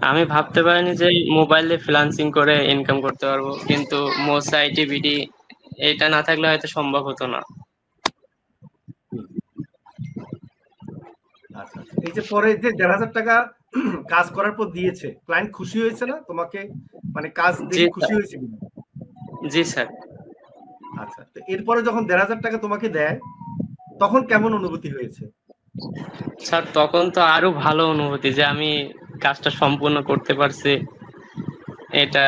আমি ভাবতে পারিনি যে মোবাইলে ফ্রিল্যান্সিং করে ইনকাম করতে পারবো, কিন্তু মোস আইটি বিডি এটা না থাকলে হয়তো সম্ভব হতো না। হুম। আচ্ছা আচ্ছা, এই যে পরে যে ১,৫০০ টাকা কাজ করার পর দিয়েছে, ক্লায়েন্ট খুশি হয়েছে না তোমাকে? মানে কাজ জি দেখে খুশি স্যার। হয়েছে কিনা? জি স্যার। আচ্ছা, তো এরপরে যখন ১,৫০০ টাকা তোমাকে দেয়, তখন কেমন অনুভূতি হয়েছে? স্যার তখন তো আরো ভালো অনুভূতি যে আমি কাজটা সম্পূর্ণ করতে পারছি, এটা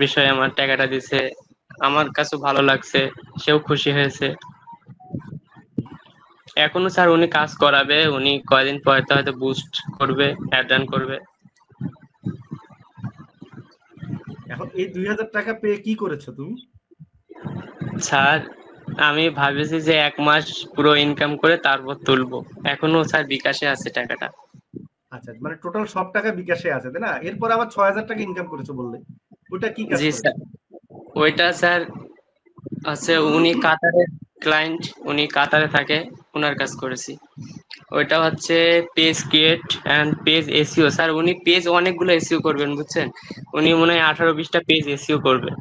বিষয়ে আমার টাকাটা দিছে, আমার কাছেও ভালো লাগছে, সেও খুশি হয়েছে। এখনো স্যার উনি কাজ করাবে, উনি কয়দিন পরে তো হয়তো বুস্ট করবে, অ্যাড রান করবে। এখন এই ২,০০০ টাকা পেয়ে কি করেছো তুমি? স্যার আমি ভাবেছি যে 1 মাস পুরো ইনকাম করে তারপর তুলবো। এখনো স্যার বিকাশে আছে টাকাটা। আচ্ছা, মানে টোটাল সব টাকা বিকাশে আছে, তাই না? এরপর আবার ৬,০০০ টাকা ইনকাম করেছো বললে। ওটা কি কাজ জি স্যার। করেছো? ওইটা স্যার আছে, উনি কাতারের ক্লায়েন্ট, উনি কাতারে থাকে, ওনার কাজ করেছি। ওইটা হচ্ছে page create and page SEO. Sir উনি পেজ অনেকগুলো এসইও করবেন, বুঝছেন? উনি মনে হয় 18-20টা পেজ এসইও করবে।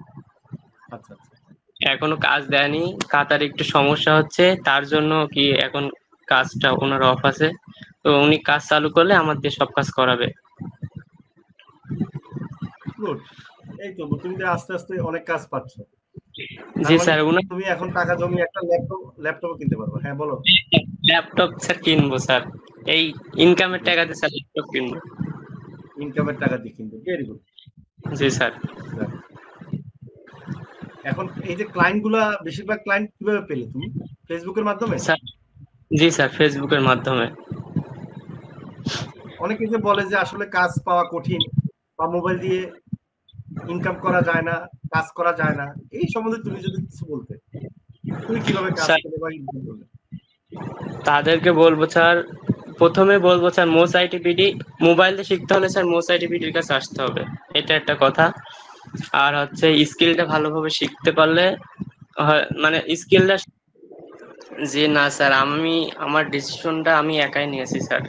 আচ্ছা আচ্ছা। এখনো কাজ দেয়নি, কাতারে একটু সমস্যা হচ্ছে, তার জন্য কি এখন কাজটা ওনার অফ আছে। তো উনি কাজ চালু করলে আমার দিয়ে সব কাজ করাবে। গুড। এই তো তুমি তো আস্তে আস্তে অনেক কাজ পাচ্ছ। তার জি মানে স্যার। উনি তুমি এখন টাকা জমিয়ে একটা ল্যাপটপও কিনতে পারবে। হ্যাঁ, বলো। ল্যাপটপ স্যার কিনবো স্যার, এই ইনকামের টাকা দিয়ে স্যার ল্যাপটপ কিনবো। ইনকামের টাকা দিয়ে কিনবে। Very good. জি স্যার। এখন এই যে ক্লায়েন্ট গুলা, বেশিরভাগ ক্লায়েন্ট কিভাবে পেলে তুমি? ফেসবুকের মাধ্যমে? স্যার জি স্যার, ফেসবুকের মাধ্যমে। আচ্ছা। অনেকে যে বলে যে আসলে কাজ পাওয়া কঠিন, বা মোবাইল দিয়ে ইনকাম করা যায় না, কাজ করা যায় না, এই সম্বন্ধে তুমি যদি কিছু বলতে, তুমি কিভাবে কাজ স্যার পেলে বা ইনকাম করলে? তাদেরকে বলবো স্যার, প্রথমে বলবো স্যার মোস আইটিপিডি মোবাইল দিয়ে শিখতে হলে স্যার মোস আইটিপিডির কাছে আসতে হবে, এটা একটা কথা। আর হচ্ছে স্কিলটা ভালোভাবে শিখতে পারলে মানে স্কিলটা। জি না স্যার, আমি আমার ডিসিশনটা আমি একাই নিয়েছি স্যার।